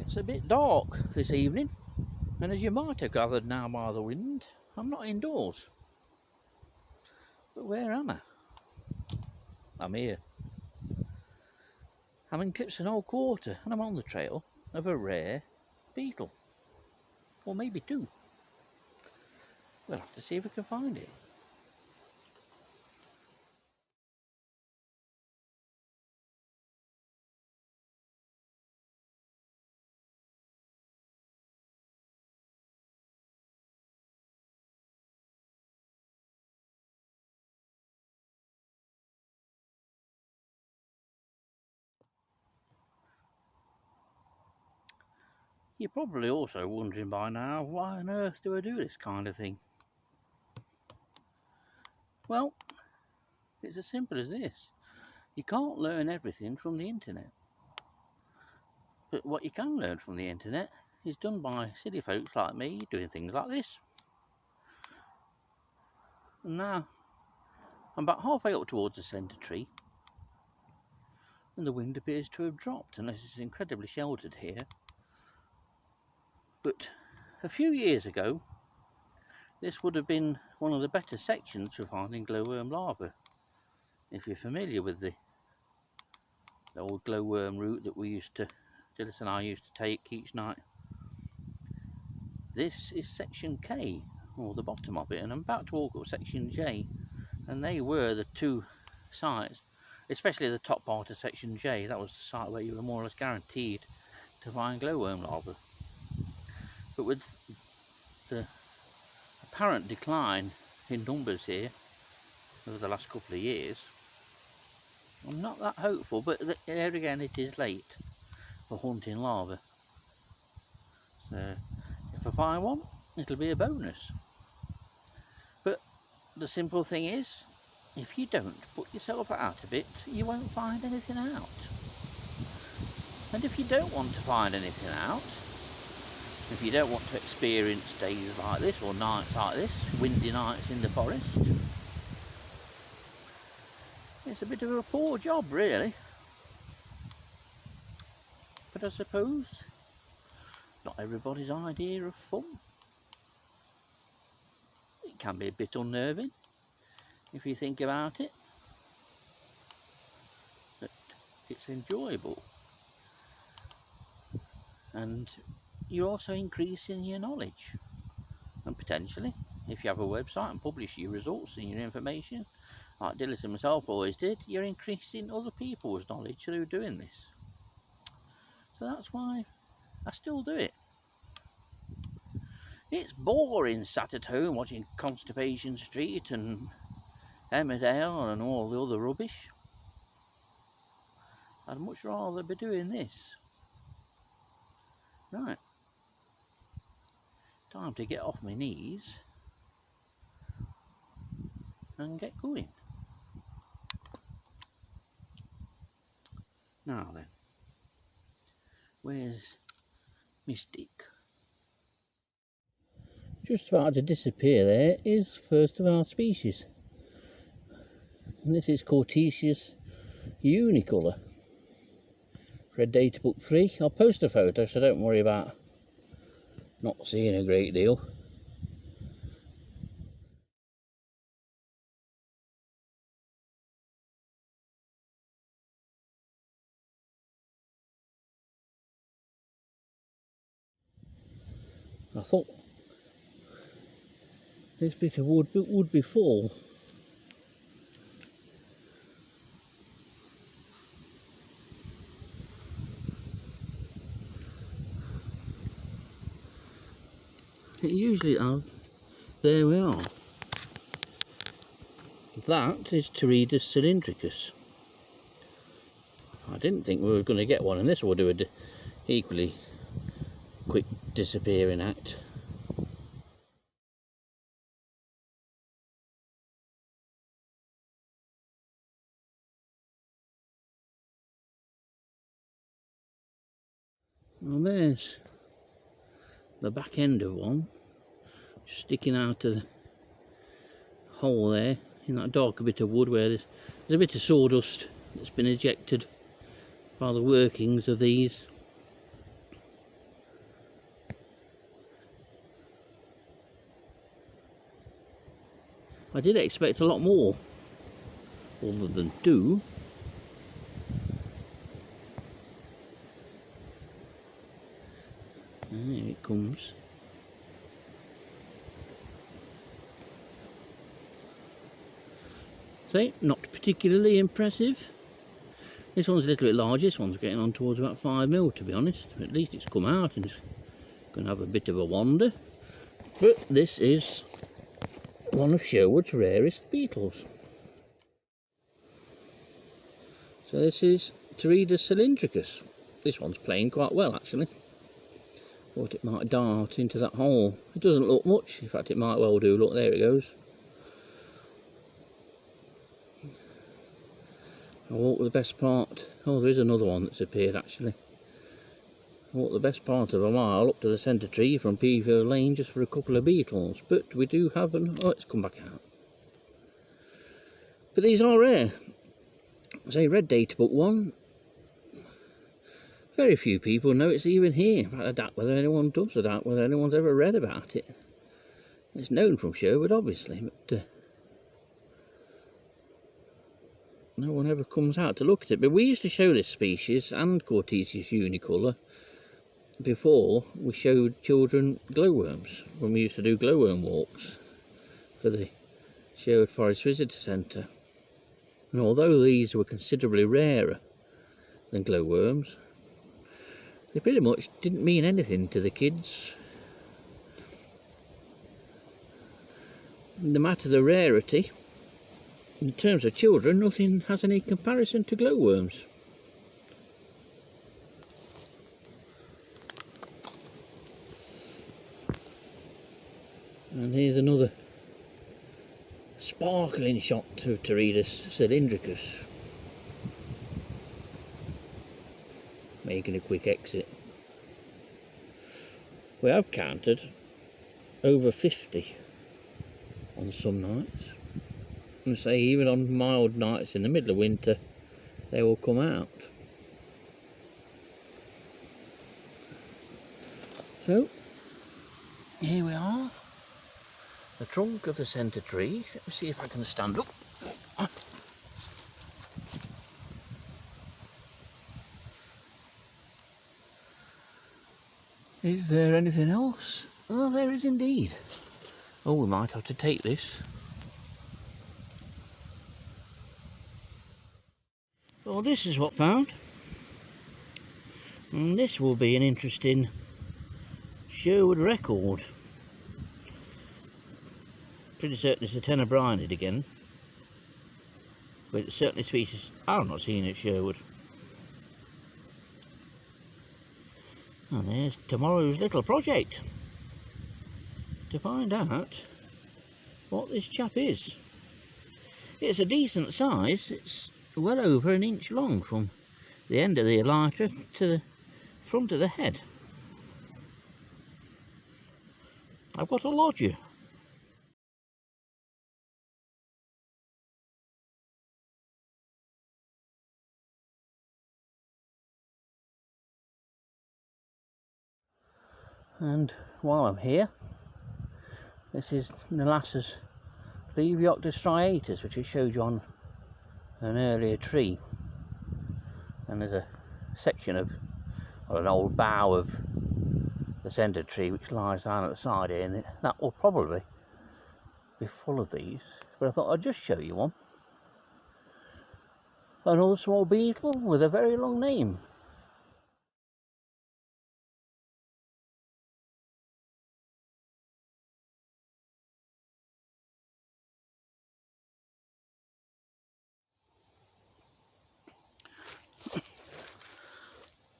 It's a bit dark this evening, and as you might have gathered now by the wind, I'm not indoors. But where am I? I'm here. I'm in Clipstone Old Quarter, and I'm on the trail of a rare beetle. Or maybe two. We'll have to see if we can find it. You're probably also wondering by now, why on earth do I do this kind of thing? Well, it's as simple as this. You can't learn everything from the internet. But what you can learn from the internet is done by silly folks like me doing things like this. And now I'm about halfway up towards the centre tree, and the wind appears to have dropped, unless it's incredibly sheltered here. But a few years ago, this would have been one of the better sections for finding glowworm larvae. If you're familiar with the old glowworm route that Dillis and I used to take each night. This is section K, or the bottom of it, and I'm about to walk up section J, and they were the two sites, especially the top part of section J. That was the site where you were more or less guaranteed to find glowworm larvae. But with the apparent decline in numbers here over the last couple of years, I'm not that hopeful, but there again it is late for hunting larvae. So if I find one, it'll be a bonus. But the simple thing is, if you don't put yourself out a bit, you won't find anything out. And if you don't want to find anything out, if you don't want to experience days like this or nights like this, windy nights in the forest, it's a bit of a poor job really. But I suppose not everybody's idea of fun. It can be a bit unnerving if you think about it, but it's enjoyable. And you're also increasing your knowledge, and potentially, if you have a website and publish your results and your information, like Dillis and myself always did, you're increasing other people's knowledge through doing this. So that's why I still do it. It's boring sat at home watching Constipation Street and Emmerdale and all the other rubbish. I'd much rather be doing this. Right, time to get off my knees and get going. Now then, where's my stick? Just about to disappear there is first of our species, and this is Cortesia's unicolor. Red Data Book 3. I'll post a photo so don't worry about not seeing a great deal. I thought this bit of wood would be full. It usually does. There we are. That is Torida cylindricus. I didn't think we were going to get one, and this will do an equally quick disappearing act. Well, there's the back end of one, just sticking out of the hole there in that darker bit of wood where there's a bit of sawdust that's been ejected by the workings of these. I did expect a lot more, other than 2. And here it comes. So, not particularly impressive. This one's a little bit larger, this one's getting on towards about 5mm to be honest. At least it's come out and it's going to have a bit of a wander. But this is one of Sherwood's rarest beetles. So this is Torida cylindricus. This one's playing quite well actually. Thought it might dart into that hole. It doesn't look much, in fact it might well do. Look, there it goes. I walked the best part, oh there is another one that's appeared actually. I walked the best part of a mile up to the centre tree from Peavio Lane just for a couple of beetles, but we do have an, oh it's come back out. But these are rare. As I read data book 1, very few people know it's even here. In fact, I doubt whether anyone does, I doubt whether anyone's ever read about it. It's known from Sherwood obviously, but no one ever comes out to look at it. But we used to show this species and Cortesia unicolor before we showed children glowworms, when we used to do glowworm walks for the Sherwood Forest Visitor Centre. And although these were considerably rarer than glowworms, they pretty much didn't mean anything to the kids. No matter the rarity, in terms of children, nothing has any comparison to glowworms. And here's another sparkling shot to Torida cylindricus, making a quick exit. We have counted over 50 on some nights, and say even on mild nights in the middle of winter they will come out. So here we are, the trunk of the centre tree. Let me see if I can stand up. Is there anything else? Oh, there is indeed. Oh, we might have to take this. Well, this is what I found. And this will be an interesting Sherwood record. Pretty certain it's a tenebrynid again, but it's certainly a species I've not seen at Sherwood. And there's tomorrow's little project, to find out what this chap is. It's a decent size. It's well over 1 inch long from the end of the elytra to the front of the head. I've got a lodger. And while I'm here, this is Lastest Thieves striatus, which I showed you on an earlier tree. And there's a section of, or an old bough of the centre tree which lies down at the side here, and that will probably be full of these. But I thought I'd just show you one. Another small beetle with a very long name.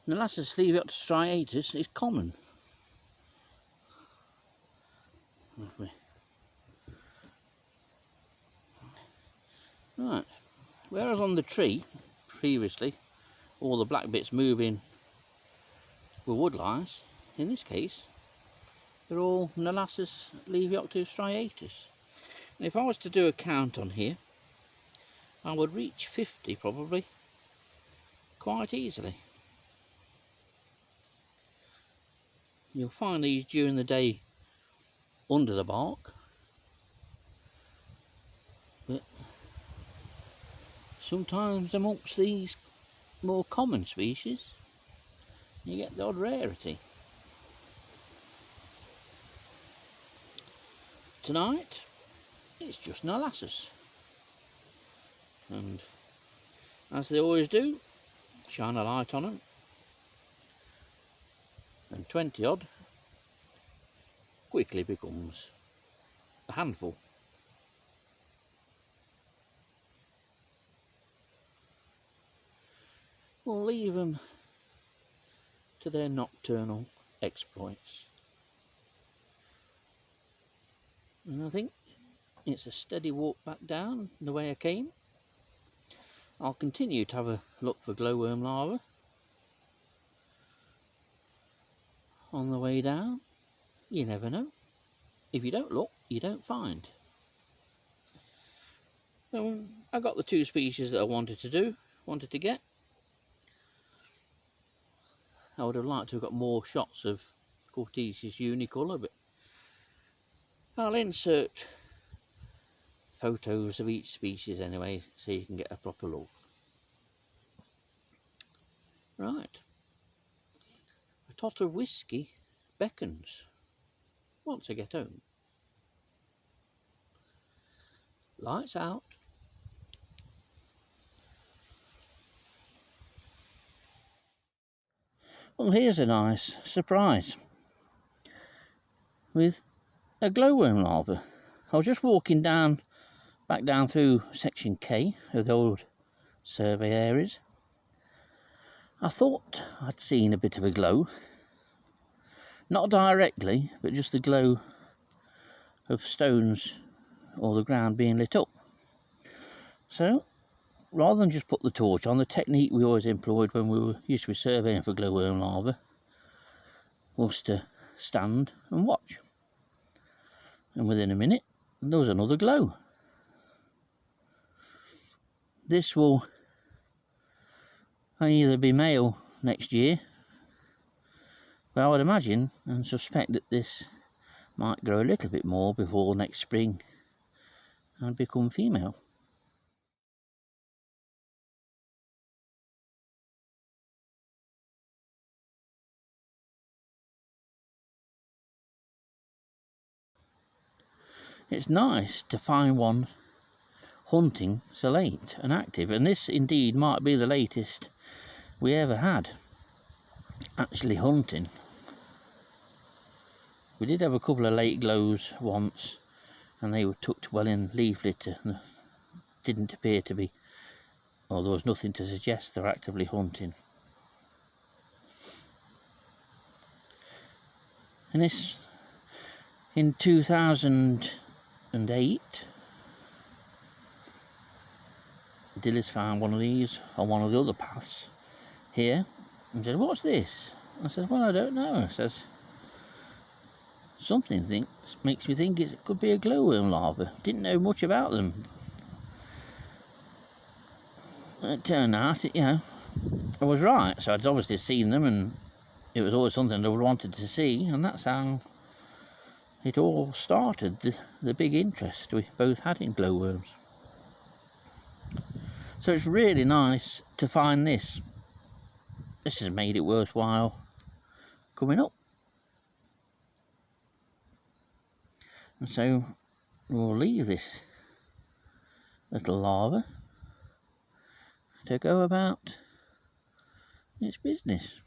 The Lastest Thieves striatus is common. Right, whereas on the tree previously all the black bits moving were wood lice, in this case they're all Lastest Thieves striatus. And if I was to do a count on here, I would reach 50 probably quite easily. You'll find these during the day under the bark, But sometimes amongst these more common species you get the odd rarity. Tonight it's just molasses, and as they always do, shine a light on them, and 20 odd quickly becomes a handful. We'll leave them to their nocturnal exploits, and I think it's a steady walk back down the way I came. I'll continue to have a look for glowworm larvae on the way down. You never know. If you don't look, you don't find. So I got the 2 species that I wanted to get. I would have liked to have got more shots of Cortesia's unicolor, but I'll insert photos of each species anyway, so you can get a proper look. Right, a tot of whiskey beckons once I get home. Lights out. Well, here's a nice surprise with a glowworm larva. I was just walking back down through section K of the old survey areas. I thought I'd seen a bit of a glow, not directly, but just the glow of stones or the ground being lit up. So rather than just put the torch on, the technique we always employed when we used to be surveying for glowworm larvae was to stand and watch, and within a minute there was another glow. This will either be male next year, but I would imagine and suspect that this might grow a little bit more before next spring and become female. It's nice to find one hunting so late and active, and this indeed might be the latest we ever had actually hunting. We did have a couple of late glows once, and they were tucked well in leaflet and didn't appear to be, or there was nothing to suggest they're actively hunting. And this, in 2008, Dilly's found one of these on one of the other paths here and said, "What's this?" I said, "Well, I don't know." I says, "Something makes me think it could be a glowworm larva." Didn't know much about them. It turned out, I was right. So I'd obviously seen them, and it was always something I wanted to see, and that's how it all started, the big interest we both had in glowworms. So it's really nice to find this. This has made it worthwhile coming up. And so we'll leave this little larva to go about its business.